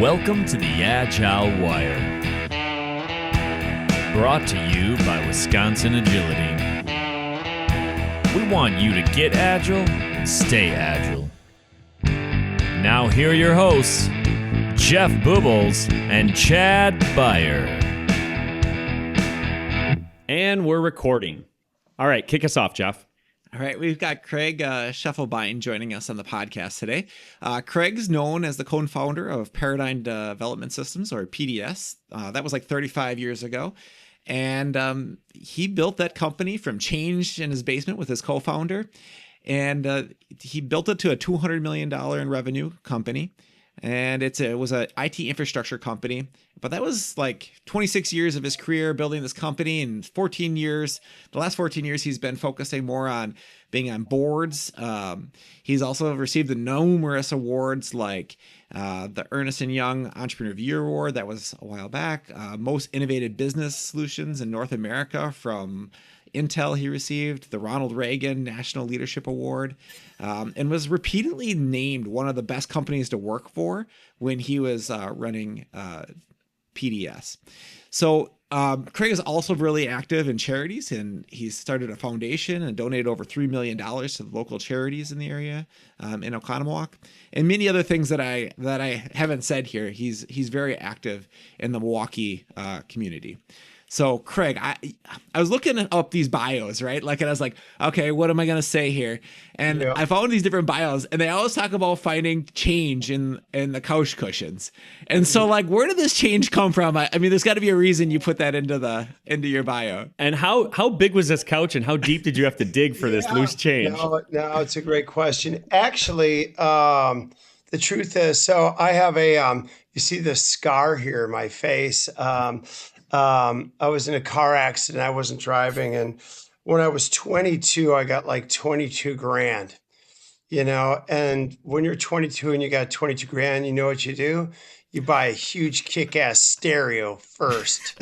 Welcome to the Agile Wire. Brought to you by Wisconsin Agility. We want you to get agile and stay agile. Now here are your hosts, Jeff Bubolz and Chad Beier. And we're recording. All right, kick us off, Jeff. All right, we've got Craig Schiefelbein joining us on the podcast today. Craig's known as the co-founder of Paradigm Development Systems, or PDS. That was like 35 years ago. And he built that company from change in his basement with his co-founder. And he built it to a $200 million in revenue company. And it was an IT infrastructure company. But that was like 26 years of his career building this company, and the last 14 years, he's been focusing more on being on boards. He's also received the numerous awards like the Ernst & Young Entrepreneur of the Year Award. That was a while back. Most Innovative Business Solutions in North America from Intel he received, the Ronald Reagan National Leadership Award, and was repeatedly named one of the best companies to work for when he was running PDS. So Craig is also really active in charities, and he's started a foundation and donated over $3 million to the local charities in the area in Oconomowoc, and many other things that I haven't said here. He's very active in the Milwaukee community. So Craig, I was looking up these bios, right? And I was like, okay, what am I going to say here? And I found these different bios, and they always talk about finding change in the couch cushions. And so where did this change come from? I mean, there's got to be a reason you put that into your bio. And how big was this couch, and how deep did you have to dig for this loose change? No, it's a great question. Actually, the truth is, so I have you see the scar here in my face. I was in a car accident. I wasn't driving. And when I was 22, I got like 22 grand, and when you're 22 and you got 22 grand, you know what you do? You buy a huge kick-ass stereo first,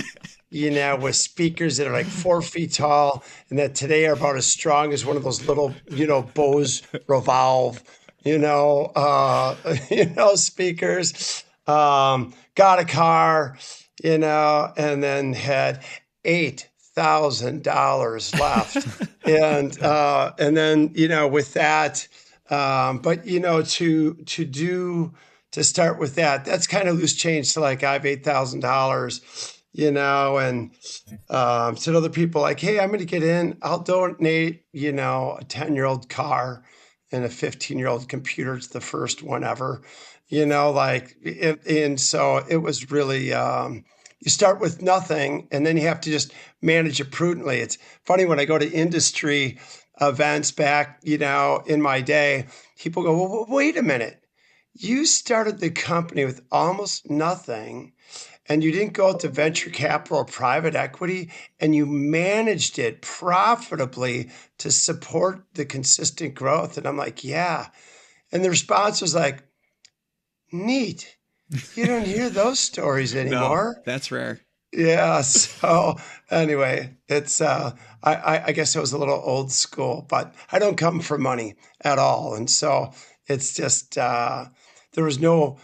with speakers that are like 4 feet tall and that today are about as strong as one of those little, Bose Revolve, speakers. Got a car, and then had $8,000 left. And then, with that, but, to start with that, that's kind of loose change. So I have $8,000, and said other people hey, I'm going to get in, I'll donate, a 10-year-old car and a 15-year-old computer. It's the first one ever. And so it was really, you start with nothing and then you have to just manage it prudently. It's funny when I go to industry events back, in my day, people go, well, wait a minute. You started the company with almost nothing, and you didn't go to venture capital or private equity, and you managed it profitably to support the consistent growth. And I'm like, yeah. And the response was like, neat. You don't hear those stories anymore. No, that's rare. Yeah. So anyway, it's I guess it was a little old school, but I don't come from money at all. And so it's just there was no,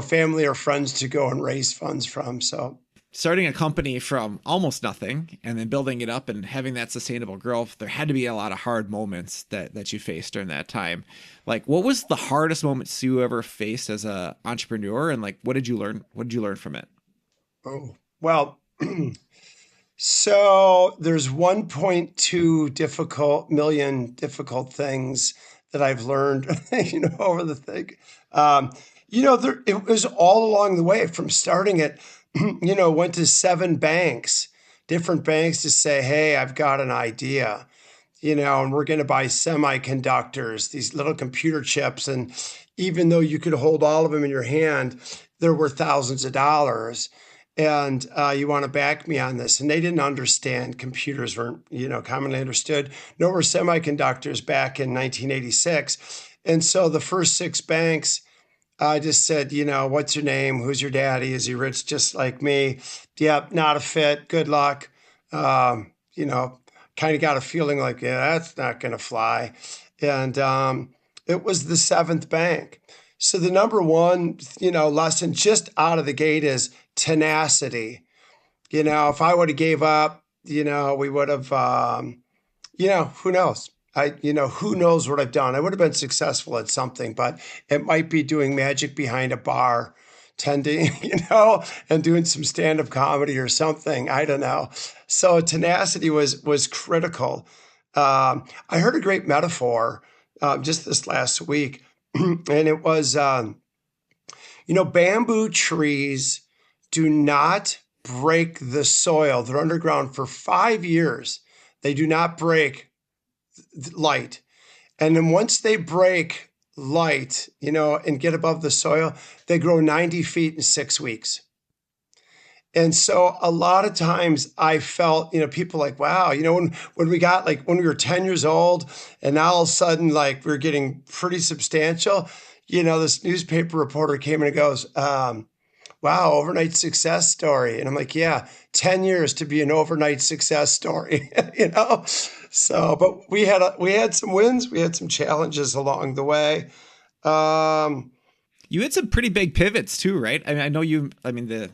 family or friends to go and raise funds from. So starting a company from almost nothing and then building it up and having that sustainable growth, there had to be a lot of hard moments that you faced during that time. What was the hardest moments you ever faced as an entrepreneur, and what did you learn? What did you learn from it? Oh, well, so there's 1.2 million difficult things that I've learned, over the thing. It was all along the way from starting it. Went to 7 different banks to say, hey, I've got an idea, and we're going to buy semiconductors, these little computer chips. And even though you could hold all of them in your hand, there were thousands of dollars. And you want to back me on this? And they didn't understand. Computers weren't, commonly understood. Nor were semiconductors back in 1986. And so the first 6 banks, I just said, what's your name? Who's your daddy? Is he rich just like me? Yep, not a fit. Good luck. Kind of got a feeling like, yeah, that's not going to fly. And it was the 7th bank. So the number one, lesson just out of the gate is tenacity. If I would have gave up, we would have, who knows? Who knows what I've done? I would have been successful at something, but it might be doing magic behind a bar, tending, and doing some stand-up comedy or something. I don't know. So tenacity was critical. I heard a great metaphor just this last week, and it was, bamboo trees do not break the soil. They're underground for 5 years. They do not break light. And then once they break light, and get above the soil, they grow 90 feet in 6 weeks. And so a lot of times I felt, people like, wow, when we got when we were 10 years old and now all of a sudden, we're getting pretty substantial, this newspaper reporter came in and goes, wow, overnight success story. And I'm like, yeah, 10 years to be an overnight success story, So, but we had some wins, we had some challenges along the way. You had some pretty big pivots too, right? I know the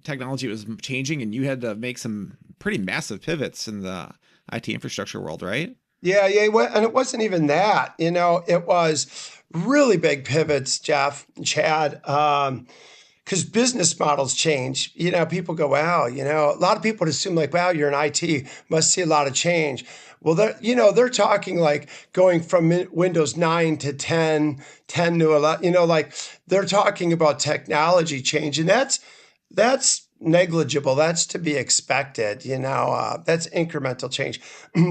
technology was changing and you had to make some pretty massive pivots in the IT infrastructure world, right? Yeah. And it wasn't even that, it was really big pivots, Jeff and Chad, because business models change. People go, wow, a lot of people would assume wow, you're in IT, must see a lot of change. Well, they're talking going from Windows 9 to 10, 10 to 11, they're talking about technology change. And that's negligible. That's to be expected. That's incremental change.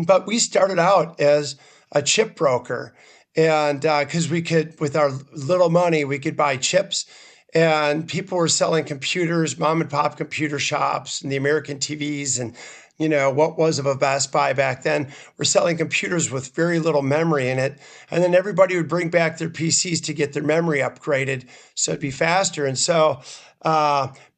But we started out as a chip broker. And because we could, with our little money, we could buy chips. And people were selling computers, mom and pop computer shops, and the American TVs, and what was of a Best Buy back then. We're selling computers with very little memory in it. And then everybody would bring back their PCs to get their memory upgraded so it'd be faster. And so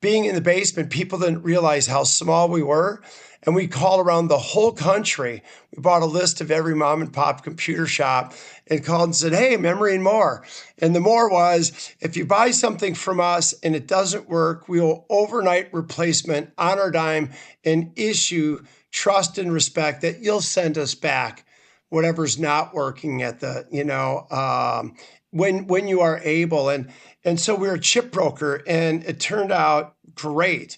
being in the basement, people didn't realize how small we were. And we called around the whole country. We bought a list of every mom and pop computer shop and called and said, hey, memory and more. And the more was, if you buy something from us and it doesn't work, we will overnight replacement on our dime and issue trust and respect that you'll send us back whatever's not working at the, when you are able. And so we were a chip broker and it turned out great.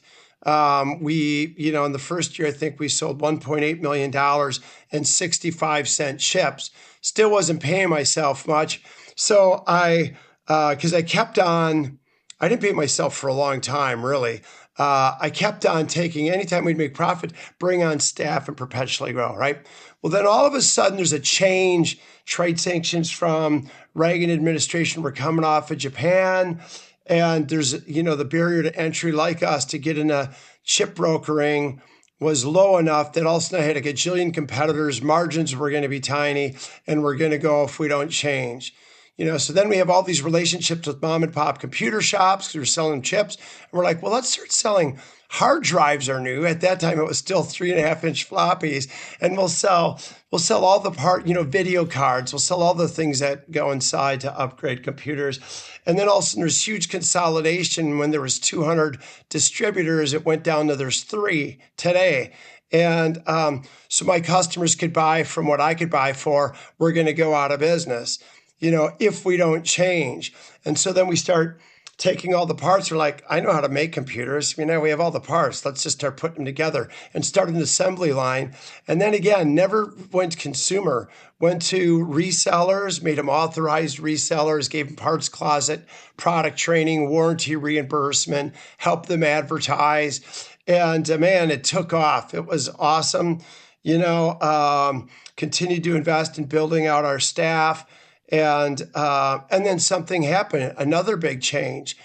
We, in the first year, I think we sold $1.8 million and 65-cent chips. Still wasn't paying myself much. So because I kept on, I didn't pay myself for a long time, really. I kept on taking, anytime we'd make profit, bring on staff and perpetually grow, right? Well, then all of a sudden there's a change. Trade sanctions from Reagan administration were coming off of Japan. And there's, the barrier to entry like us to get into chip brokering was low enough that all of a sudden I had a gajillion competitors, margins were going to be tiny, and we're going to go if we don't change. So then we have all these relationships with mom and pop computer shops because we're selling chips. And we're like, well, let's start selling hard drives are new. At that time, it was still 3.5-inch floppies. And we'll sell all the video cards. We'll sell all the things that go inside to upgrade computers. And then all of a sudden there's huge consolidation. When there was 200 distributors, it went down to there's 3 today. And so my customers could buy from what I could buy for. We're going to go out of business, if we don't change. And so then we start taking all the parts. We're like, I know how to make computers. We have all the parts. Let's just start putting them together and start an assembly line. And then again, never went consumer, went to resellers, made them authorized resellers, gave them parts closet, product training, warranty reimbursement, helped them advertise. And man, it took off. It was awesome. Continued to invest in building out our staff. And then something happened, another big change.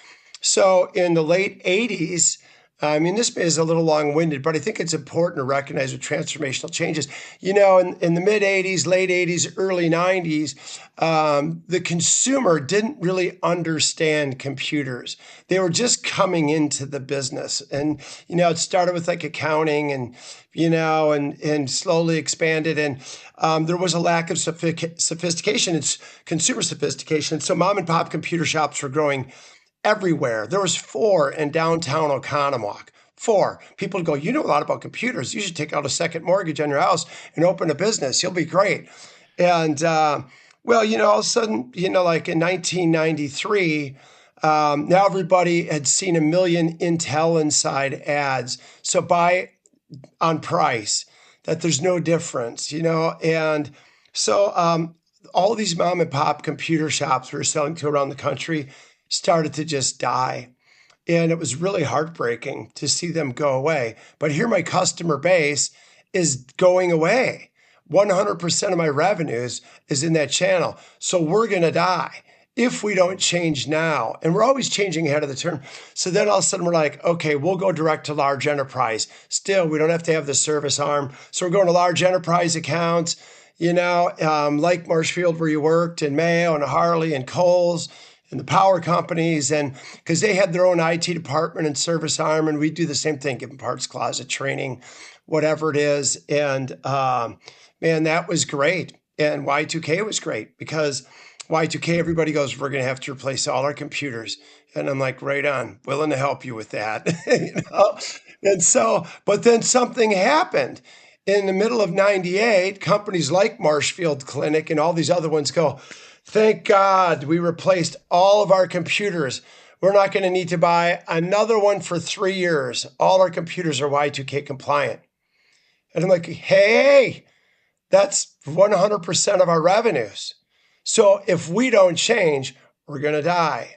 So in the late 80s, I mean, this is a little long-winded, but I think it's important to recognize with transformational changes. In the mid 80s, late 80s, early 90s, the consumer didn't really understand computers. They were just coming into the business. And, it started with like accounting and slowly expanded. And there was a lack of sophistication. It's consumer sophistication. So mom and pop computer shops were growing everywhere. There was 4 in downtown Oconomowoc. 4. People would go, you know a lot about computers. You should take out a second mortgage on your house and open a business. You'll be great. And, all of a sudden, like in 1993, now everybody had seen 1 million Intel Inside ads. So buy on price, that there's no difference, And so all these mom and pop computer shops we were selling to around the country started to just die. And it was really heartbreaking to see them go away. But here my customer base is going away. 100% of my revenues is in that channel. So we're going to die if we don't change now. And we're always changing ahead of the turn. So then all of a sudden we're like, okay, we'll go direct to large enterprise. Still, we don't have to have the service arm. So we're going to large enterprise accounts, like Marshfield where you worked, and Mayo and Harley and Kohl's, and the power companies, and because they had their own IT department and service arm, and we do the same thing, give them parts closet training, whatever it is. And man, that was great. And Y2K was great because Y2K, everybody goes, we're going to have to replace all our computers. And I'm like, right on, willing to help you with that. And so, but then something happened. In the middle of 98, companies like Marshfield Clinic and all these other ones go, thank God we replaced all of our computers. We're not going to need to buy another one for 3 years. All our computers are Y2K compliant. And I'm like, hey, that's 100% of our revenues. So if we don't change, we're going to die.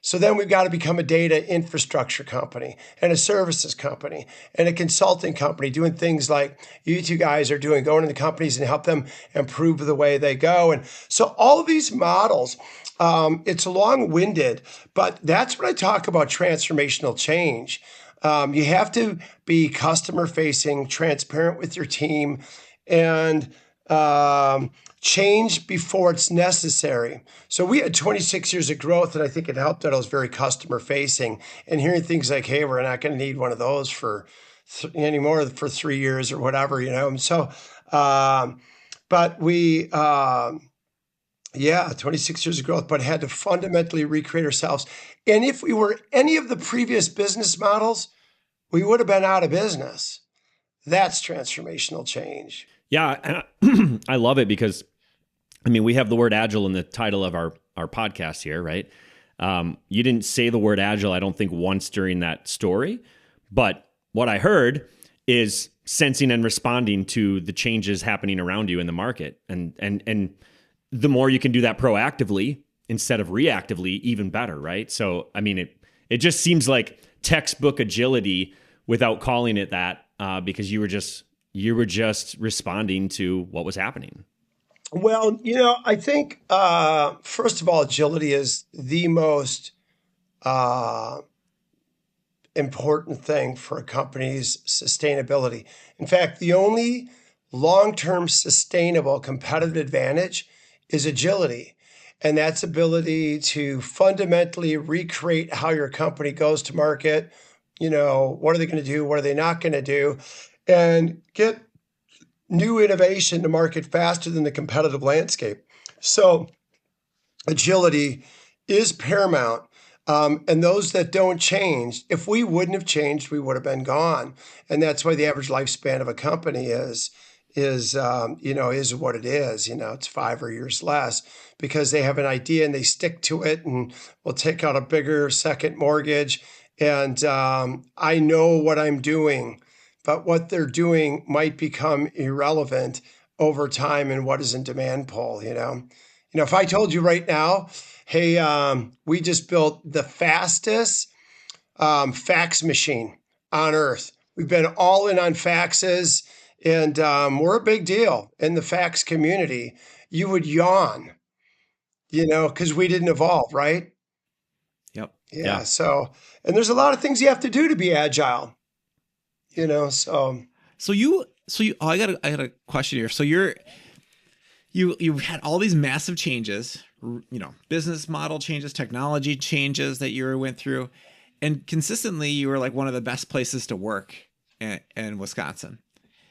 So then we've got to become a data infrastructure company and a services company and a consulting company doing things like you two guys are doing, going into companies and help them improve the way they go. And so all of these models, it's long-winded, but that's what I talk about transformational change. You have to be customer-facing, transparent with your team, and change before it's necessary. So we had 26 years of growth, and I think it helped that I was very customer facing and hearing things like, hey, we're not going to need one of those for anymore for 3 years or whatever, And so, but we, 26 years of growth, but had to fundamentally recreate ourselves. And if we were any of the previous business models, we would have been out of business. That's transformational change. Yeah, I love it because, we have the word agile in the title of our podcast here, right? You didn't say the word agile, I don't think, once during that story. But what I heard is sensing and responding to the changes happening around you in the market. And the more you can do that proactively instead of reactively, even better, right? So, it just seems like textbook agility without calling it that, because you were just responding to what was happening. Well, I think, first of all, agility is the most important thing for a company's sustainability. In fact, the only long-term sustainable competitive advantage is agility. And that's ability to fundamentally recreate how your company goes to market. What are they going to do? What are they not going to do? And get new innovation to market faster than the competitive landscape. So agility is paramount. And those that don't change, if we wouldn't have changed, we would have been gone. And that's why the average lifespan of a company is what it is. It's 5 or years less because they have an idea and they stick to it and will take out a bigger second mortgage. And I know what I'm doing, but what they're doing might become irrelevant over time and what is in demand pull, if I told you right now, hey, we just built the fastest fax machine on earth. We've been all in on faxes, and we're a big deal in the fax community. You would yawn, because we didn't evolve, right? Yep. Yeah. So, and there's a lot of things you have to do to be agile, so. I got a question here. So you've had all these massive changes, business model changes, technology changes that you went through, and consistently you were like one of the best places to work in Wisconsin.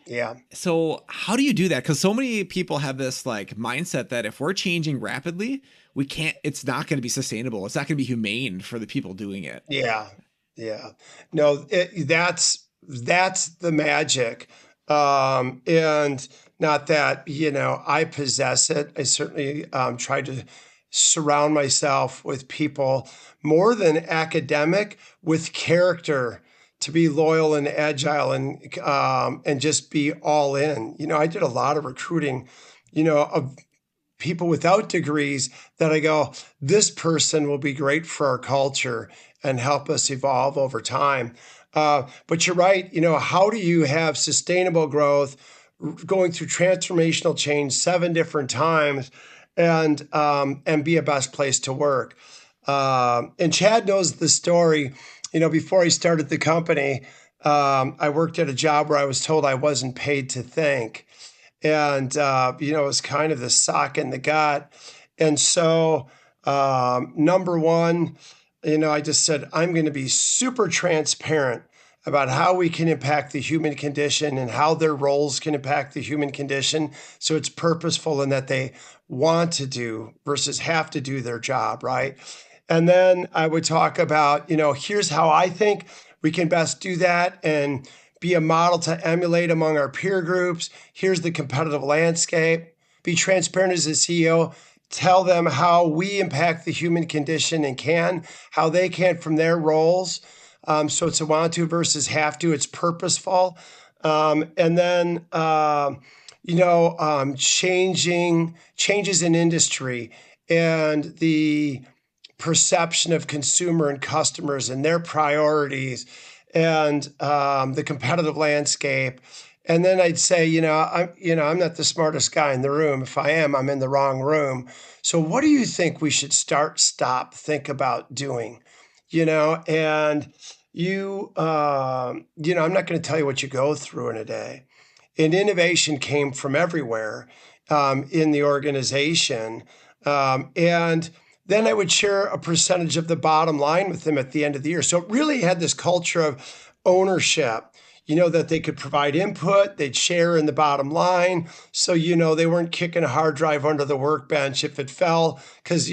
Yeah. So how do you do that? Because so many people have this like mindset that if we're changing rapidly, it's not going to be sustainable. It's not going to be humane for the people doing it. Yeah. Yeah. No, that's the magic. And not that, I possess it. I certainly try to surround myself with people more than academic, with character, to be loyal and agile and just be all in. I did a lot of recruiting, of people without degrees that I go, this person will be great for our culture and help us evolve over time. But you're right. How do you have sustainable growth, going through transformational change 7 different times, and be a best place to work? And Chad knows the story. Before he started the company, I worked at a job where I was told I wasn't paid to think. And, it was kind of the sock in the gut. And so, number one, I just said, I'm going to be super transparent about how we can impact the human condition and how their roles can impact the human condition. So it's purposeful in that they want to do versus have to do their job, right? And then I would talk about, here's how I think we can best do that and be a model to emulate among our peer groups. Here's the competitive landscape. Be transparent as a CEO. Tell them how we impact the human condition and how they can from their roles. So it's a want to versus have to. It's purposeful. And then, changes in industry and the perception of consumer and customers and their priorities and the competitive landscape. And then I'd say, I'm not the smartest guy in the room. If I am, I'm in the wrong room. So what do you think we should think about doing? And I'm not going to tell you what you go through in a day. And innovation came from everywhere in the organization. And then I would share a percentage of the bottom line with them at the end of the year. So it really had this culture of ownership, that they could provide input, they'd share in the bottom line. So, they weren't kicking a hard drive under the workbench if it fell, because,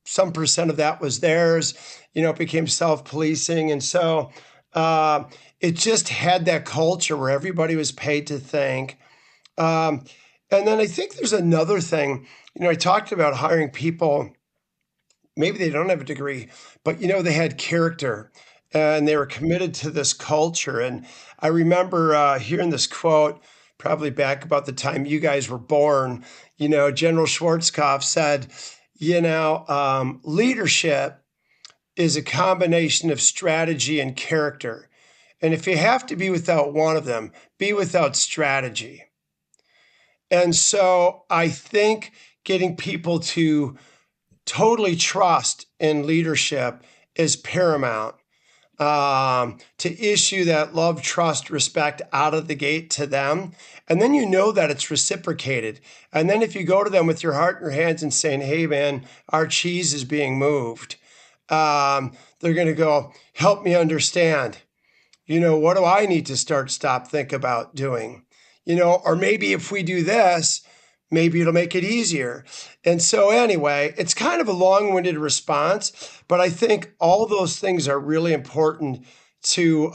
some percent of that was theirs. It became self-policing. And so it just had that culture where everybody was paid to think. And then I think there's another thing, I talked about hiring people. Maybe they don't have a degree, but they had character and they were committed to this culture. And I remember hearing this quote probably back about the time you guys were born. General Schwarzkopf said, leadership is a combination of strategy and character. And if you have to be without one of them, be without strategy. And so I think getting people to totally trust in leadership is paramount. To issue that love, trust, respect out of the gate to them. And then that it's reciprocated. And then if you go to them with your heart in your hands and saying, hey, man, our cheese is being moved, they're going to go, help me understand. What do I need to think about doing? Or maybe if we do this, maybe it'll make it easier. And so anyway, it's kind of a long-winded response, but I think all those things are really important to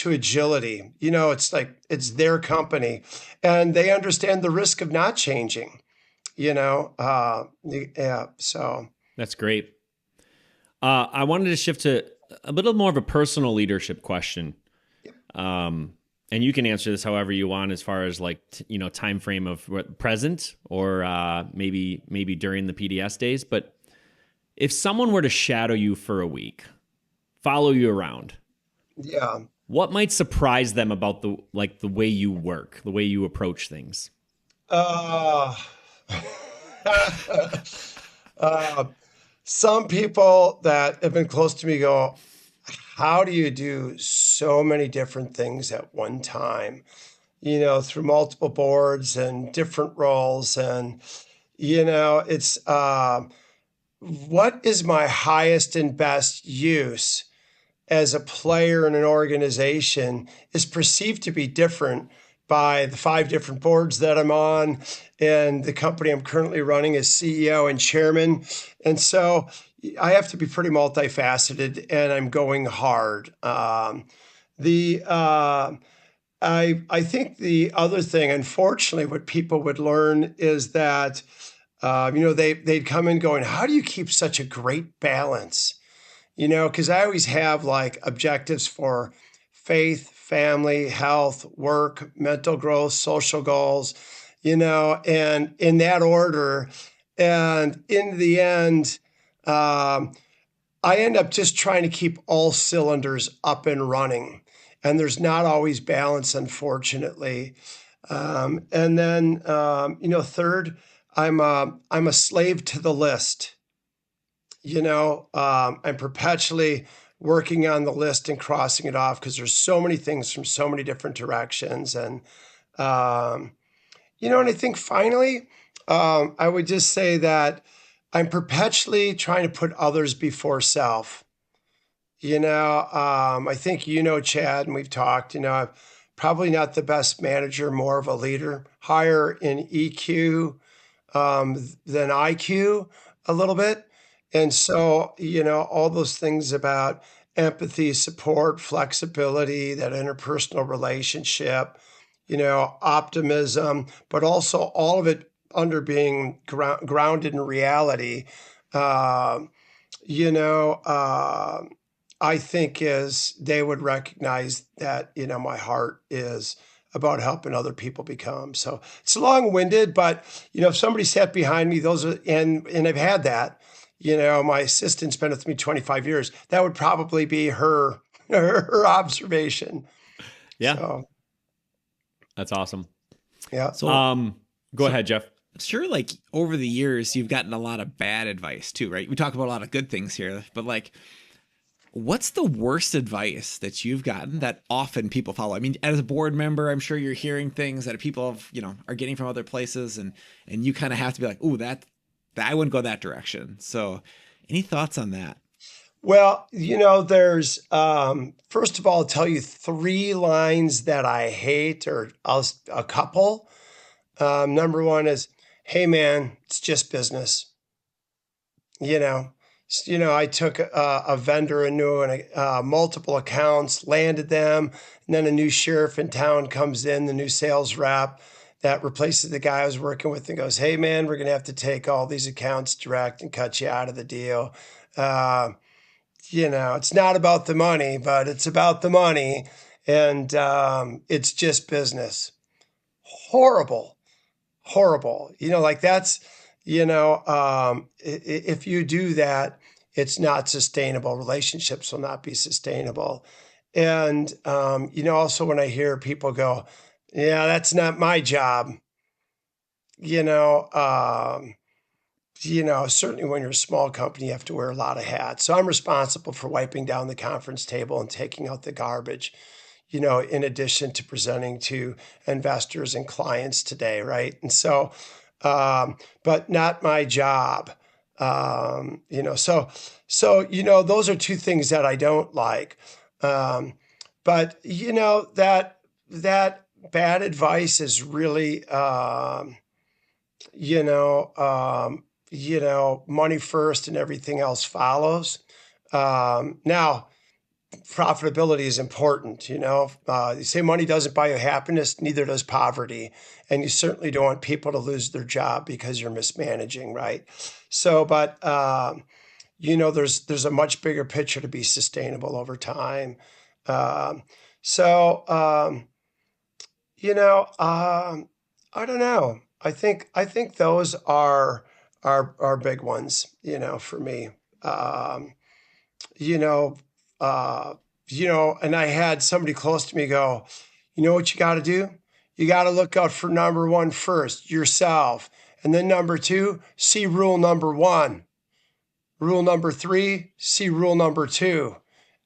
agility. It's like it's their company and they understand the risk of not changing, yeah. So that's great. I wanted to shift to a little more of a personal leadership question. And you can answer this however you want, as far as like, time frame of present or maybe during the PDS days. But if someone were to shadow you for a week, follow you around, yeah, what might surprise them about the way you work, the way you approach things? some people that have been close to me go, how do you do so many different things at one time? Through multiple boards and different roles. And, it's what is my highest and best use as a player in an organization is perceived to be different by the 5 different boards that I'm on and the company I'm currently running as CEO and chairman. And so I have to be pretty multifaceted, and I'm going hard. The I think the other thing, unfortunately, what people would learn is that they'd come in going, how do you keep such a great balance? Because I always have like objectives for faith, family, health, work, mental growth, social goals, and in that order. And in the end, I end up just trying to keep all cylinders up and running. And there's not always balance, unfortunately. And then, third, I'm a slave to the list. I'm perpetually working on the list and crossing it off because there's so many things from so many different directions. And, and I think finally, I would just say that I'm perpetually trying to put others before self. I think, Chad, and we've talked, I'm probably not the best manager, more of a leader, higher in EQ than IQ a little bit. And so, all those things about empathy, support, flexibility, that interpersonal relationship, optimism, but also all of it under being grounded in reality, I think is they would recognize that, my heart is about helping other people become. So it's long-winded, but, if somebody sat behind me, those are, and I've had that, my assistant's been with me 25 years. That would probably be her observation. Yeah. So, that's awesome. Yeah. So, go ahead, Jeff. Sure, like over the years, you've gotten a lot of bad advice too, right? We talk about a lot of good things here, but like, what's the worst advice that you've gotten that often people follow? I mean, as a board member, I'm sure you're hearing things that people have, are getting from other places, and you kind of have to be like, "Ooh, that I wouldn't go that direction." So, any thoughts on that? Well, there's first of all, I'll tell you 3 lines that I hate, or a couple. Number one is, "Hey, man, it's just business." I took a vendor and multiple accounts, landed them, and then a new sheriff in town comes in, the new sales rep that replaces the guy I was working with, and goes, "Hey, man, we're going to have to take all these accounts direct and cut you out of the deal." It's not about the money, but it's about the money, and it's just business. Horrible. Like that's, if you do that, it's not sustainable. Relationships will not be sustainable. And, also when I hear people go, "Yeah, that's not my job," certainly when you're a small company, you have to wear a lot of hats. So I'm responsible for wiping down the conference table and taking out the garbage, in addition to presenting to investors and clients today, right? And so, but not my job. Those are 2 things that I don't like. But that bad advice is really, money first and everything else follows. Now, profitability is important. You say money doesn't buy you happiness, neither does poverty. And you certainly don't want people to lose their job because you're mismanaging, right? So, but, there's a much bigger picture to be sustainable over time. I don't know. I think those are big ones, for me. And I had somebody close to me go, "You know what you got to do? You got to look out for number 1 first, yourself. And then number 2, see rule number 1. rule number 3, see rule number 2.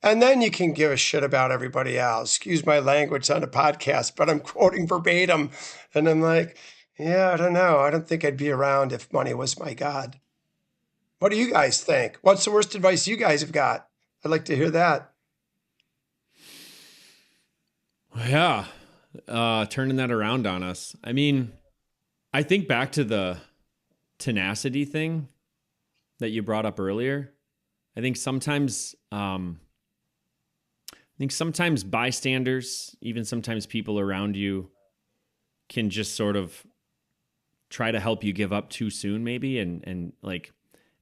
And then you can give a shit about everybody else. Excuse my language on a podcast, but I'm quoting verbatim. And I'm like, yeah, I don't know. I don't think I'd be around if money was my God. What do you guys think? What's the worst advice you guys have got? I'd like to hear that. Yeah. Turning that around on us. I mean, I think back to the tenacity thing that you brought up earlier. I think sometimes bystanders, even sometimes people around you, can just sort of try to help you give up too soon, maybe, and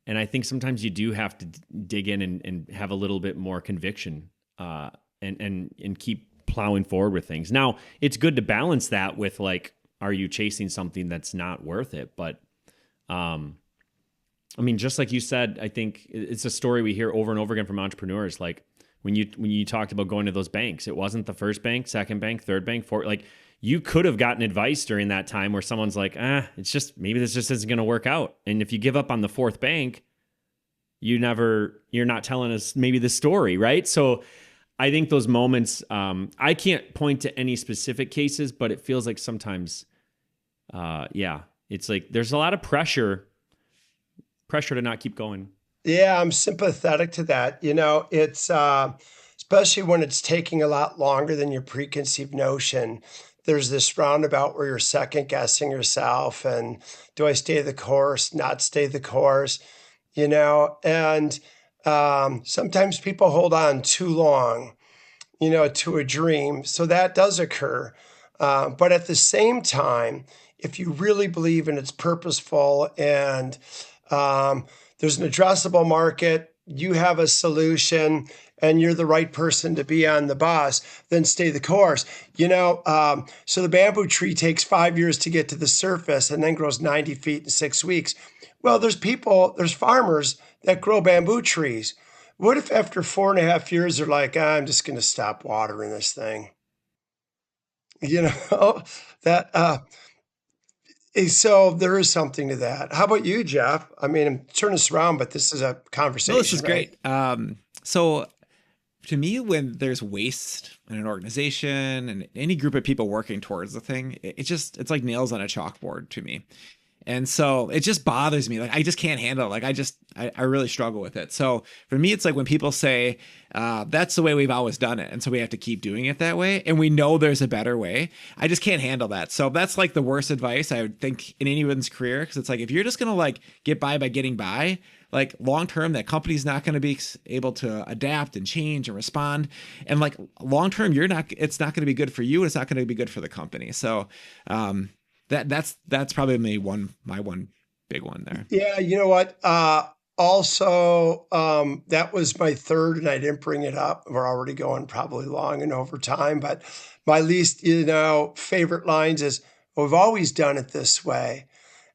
I think sometimes you do have to dig in and have a little bit more conviction, and keep plowing forward with things. Now, it's good to balance that with, like, are you chasing something that's not worth it? But I mean, just like you said, I think it's a story we hear over and over again from entrepreneurs. Like when you talked about going to those banks, it wasn't the first bank, second bank, third bank, fourth. Like, you could have gotten advice during that time where someone's like, it's just, maybe this just isn't going to work out. And if you give up on the fourth bank, you're not telling us maybe the story, right? So I think those moments, I can't point to any specific cases, but it feels like sometimes, it's like there's a lot of pressure to not keep going. Yeah, I'm sympathetic to that. It's especially when it's taking a lot longer than your preconceived notion. There's this roundabout where you're second guessing yourself, and do I stay the course, not stay the course, and sometimes people hold on too long, to a dream. So that does occur. But at the same time, if you really believe in it's purposeful and there's an addressable market, you have a solution, and you're the right person to be on the bus, then stay the course. So the bamboo tree takes 5 years to get to the surface and then grows 90 feet in 6 weeks. Well, there's farmers that grow bamboo trees. What if after 4.5 years, they're like, I'm just going to stop watering this thing? So there is something to that. How about you, Jeff? I mean, I'm turning this around, but this is a conversation. No, this is right? great. So to me, when there's waste in an organization and any group of people working towards the thing, it's like nails on a chalkboard to me. And so it just bothers me. Like, I just can't handle it. Like, I really struggle with it. So for me, it's like when people say, that's the way we've always done it, and so we have to keep doing it that way, and we know there's a better way. I just can't handle that. So that's like the worst advice I would think in anyone's career. Because it's like, if you're just going to like get by getting by, like long term, that company's not going to be able to adapt and change and respond. And like long term, it's not going to be good for you. And it's not going to be good for the company. So, that's probably my one big one there. Yeah, you know what? Also, that was my third, and I didn't bring it up. We're already going probably long and over time, but my least, favorite lines is, we've always done it this way.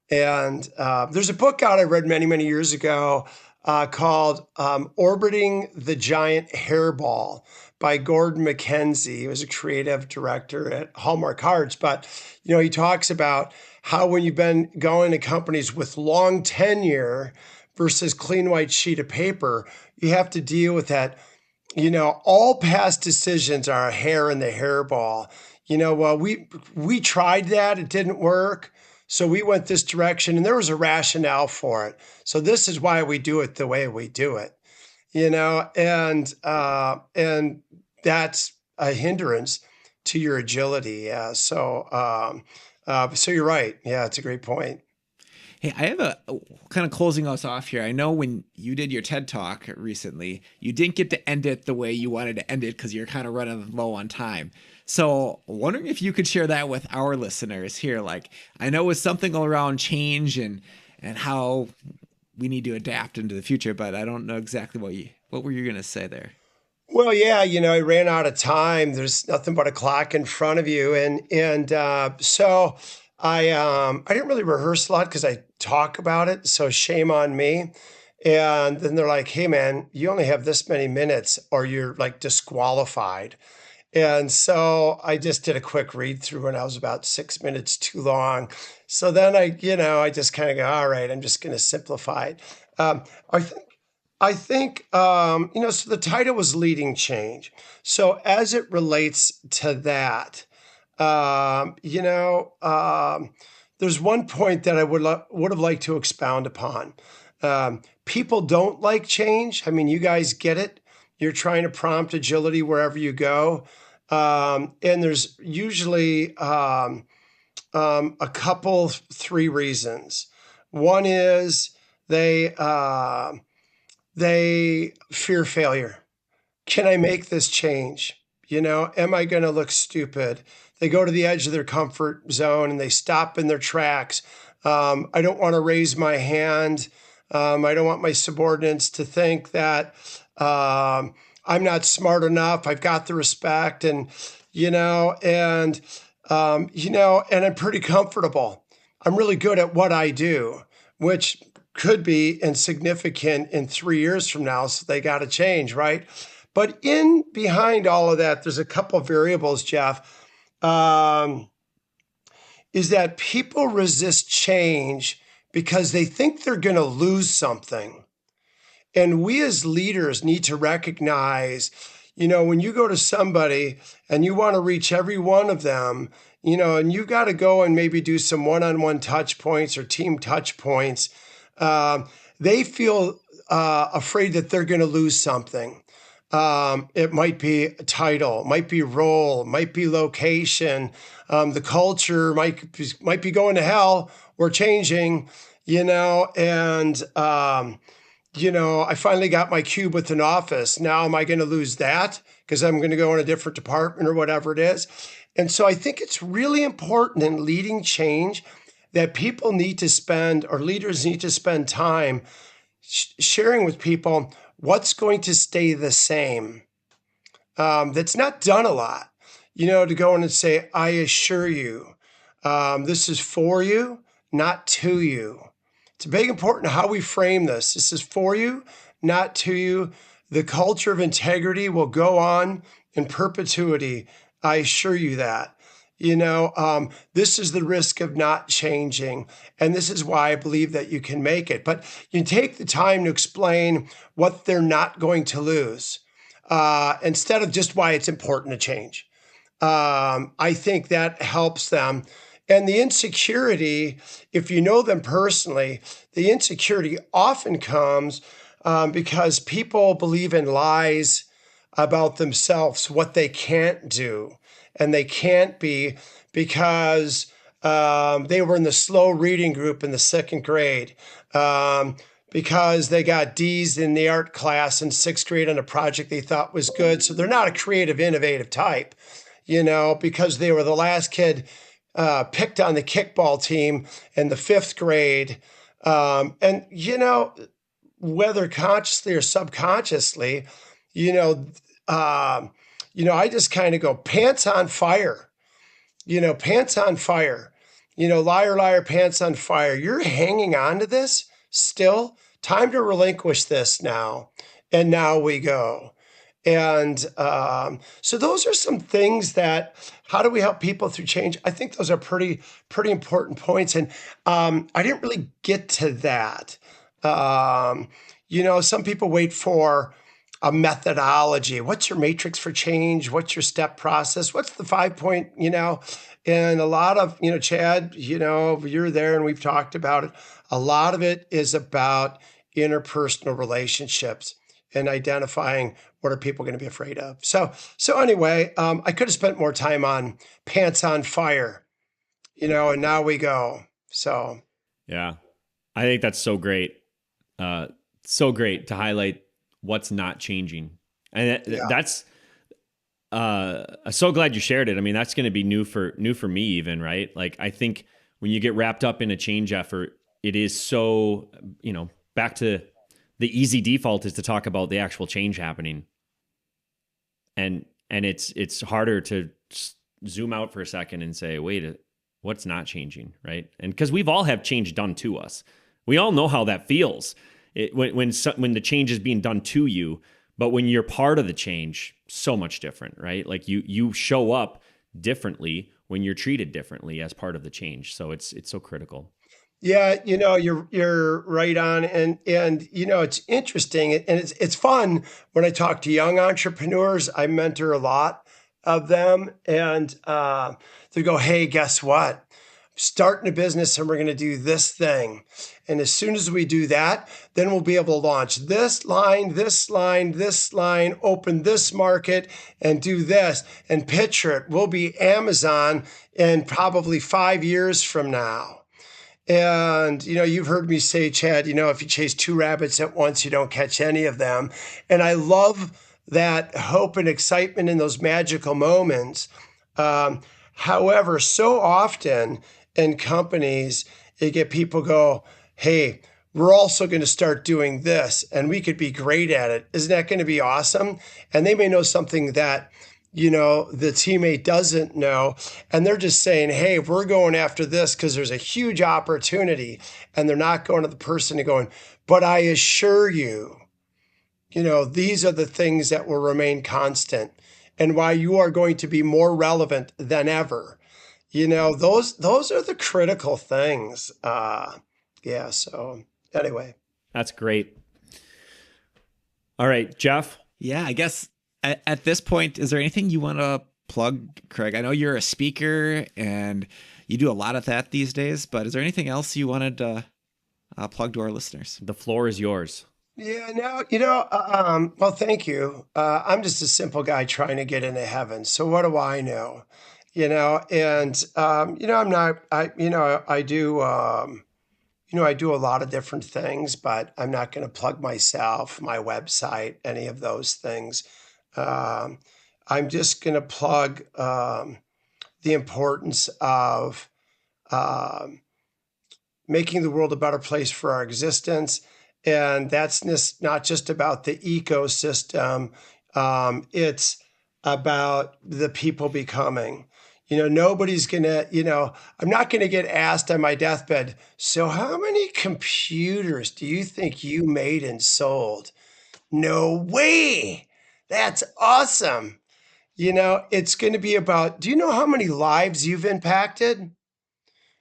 And there's a book out I read many, many years ago called Orbiting the Giant Hairball by Gordon McKenzie. He was a creative director at Hallmark Cards. But, he talks about how when you've been going to companies with long tenure versus clean white sheet of paper, you have to deal with that. All past decisions are a hair in the hairball. Well, we tried that. It didn't work. So we went this direction, and there was a rationale for it. So this is why we do it the way we do it, and that's a hindrance to your agility. Yeah. So you're right. Yeah, it's a great point. Hey, I have a kind of closing us off here. I know when you did your TED Talk recently, you didn't get to end it the way you wanted to end it because you're kind of running low on time. So wondering if you could share that with our listeners here. Like, I know it's something around change and how we need to adapt into the future, but I don't know exactly what were you going to say there? Well, yeah, I ran out of time. There's nothing but a clock in front of you. And so I didn't really rehearse a lot because I talk about it. So shame on me. And then they're like, hey, man, you only have this many minutes or you're like disqualified. And so I just did a quick read through, and I was about 6 minutes too long. So then I just kind of go, all right, I'm just going to simplify it. I think I think, so the title was Leading Change. So as it relates to that, there's one point that I would have liked to expound upon. People don't like change. I mean, you guys get it. You're trying to prompt agility wherever you go. And there's usually a couple, three reasons. One is they fear failure. Can I make this change? Am I going to look stupid? They go to the edge of their comfort zone and they stop in their tracks. I don't want to raise my hand. I don't want my subordinates to think that I'm not smart enough. I've got the respect and I'm pretty comfortable. I'm really good at what I do, which could be insignificant in 3 years from now. So they got to change, right? But in behind all of that, there's a couple of variables, Jeff, is that people resist change because they think they're going to lose something. And we as leaders need to recognize, when you go to somebody and you want to reach every one of them, and you got to go and maybe do some one-on-one touch points or team touch points, they feel afraid that they're going to lose something. It might be a title, might be role, might be location. The culture might be going to hell. We're changing, and I finally got my cube with an office. Now, am I going to lose that because I'm going to go in a different department or whatever it is? And so I think it's really important in leading change that people need to spend, or leaders need to spend time sharing with people what's going to stay the same. That's not done a lot, to go in and say, I assure you, this is for you, not to you. It's big important how we frame this. This is for you, not to you. The culture of integrity will go on in perpetuity. I assure you that. This is the risk of not changing. And this is why I believe that you can make it. But you take the time to explain what they're not going to lose instead of just why it's important to change. I think that helps them. And the insecurity, if you know them personally, the insecurity often comes because people believe in lies about themselves, what they can't do and they can't be because they were in the slow reading group in the second grade, because they got D's in the art class in sixth grade on a project they thought was good. So they're not a creative, innovative type, because they were the last kid picked on the kickball team in the fifth grade. Whether consciously or subconsciously, I just kind of go pants on fire, pants on fire, liar, liar, pants on fire. You're hanging on to this still. Time to relinquish this now. And now we go. And so those are some things that, how do we help people through change? I think those are pretty important points. And I didn't really get to that. Some people wait for a methodology. What's your matrix for change? What's your step process? What's the 5-point, and a lot of, Chad, you're there and we've talked about it. A lot of it is about interpersonal relationships and identifying what are people going to be afraid of. So anyway, I could have spent more time on pants on fire, and now we go. So. Yeah, I think that's so great. So great to highlight what's not changing. And that's, I'm so glad you shared it. I mean, that's going to be new for me even, right? Like, I think when you get wrapped up in a change effort, it is so, back to the easy default is to talk about the actual change happening. And it's harder to zoom out for a second and say, wait, what's not changing, right? And because we've all have change done to us. We all know how that feels. When the change is being done to you, but when you're part of the change, so much different, right? Like you show up differently when you're treated differently as part of the change. So it's so critical. Yeah, you're right on, and it's interesting, and it's fun when I talk to young entrepreneurs. I mentor a lot of them, and they go, "Hey, guess what? Starting a business, and we're going to do this thing, and as soon as we do that, then we'll be able to launch this line, this line, this line, open this market, and do this, and picture it. We'll be Amazon in probably 5 years from now." And, you've heard me say, Chad, if you chase two rabbits at once, you don't catch any of them. And I love that hope and excitement in those magical moments. However, so often in companies, you get people go, "Hey, we're also going to start doing this and we could be great at it. Isn't that going to be awesome?" And they may know something that the teammate doesn't know. And they're just saying, "Hey, we're going after this because there's a huge opportunity." And they're not going to the person and going, "But I assure you, these are the things that will remain constant and why you are going to be more relevant than ever." Those are the critical things. Yeah. So anyway. That's great. All right, Jeff. Yeah, I guess at this point, is there anything you want to plug, Craig? I know you're a speaker and you do a lot of that these days, but is there anything else you wanted to plug to our listeners? The floor is yours. Yeah, no, well, thank you. I'm just a simple guy trying to get into heaven. So what do I know? And, I'm not, I do, I do a lot of different things, but I'm not going to plug myself, my website, any of those things. I'm just going to plug the importance of making the world a better place for our existence. And that's not just about the ecosystem. It's about the people becoming. Nobody's going to, I'm not going to get asked on my deathbed, "So how many computers do you think you made and sold?" No way. That's awesome. It's going to be about, do you know how many lives you've impacted?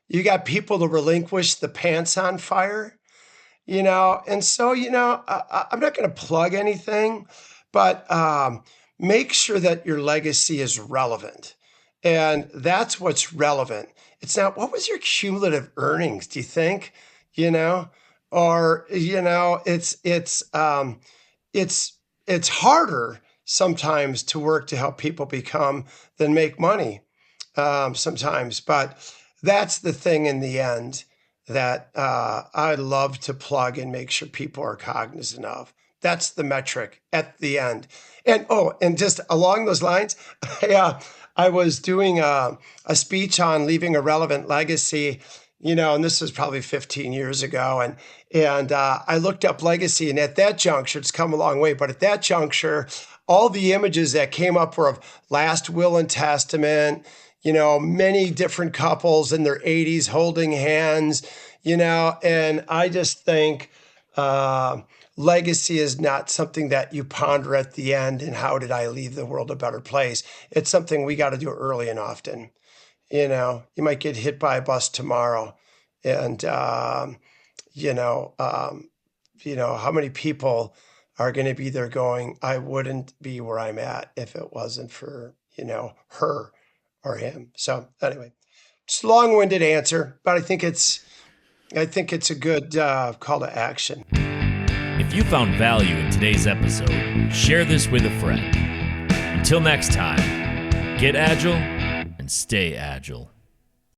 You got people to relinquish the pants on fire, and so, I'm not going to plug anything, but make sure that your legacy is relevant. And that's what's relevant. It's not, what was your cumulative earnings, do you think? Or, it's harder sometimes to work to help people become than make money sometimes. But that's the thing in the end that I love to plug and make sure people are cognizant of. That's the metric at the end. And just along those lines, I was doing a speech on leaving a relevant legacy, and this was probably 15 years ago. And I looked up legacy, and at that juncture, it's come a long way, but at that juncture, all the images that came up were of last will and testament, many different couples in their 80s holding hands, and I just think legacy is not something that you ponder at the end and how did I leave the world a better place. It's something we got to do early and often. You might get hit by a bus tomorrow, and how many people are going to be there going, "I wouldn't be where I'm at if it wasn't for, her or him." So anyway, it's a long-winded answer, but I think it's a good call to action. If you found value in today's episode, share this with a friend. Until next time, get agile and stay agile.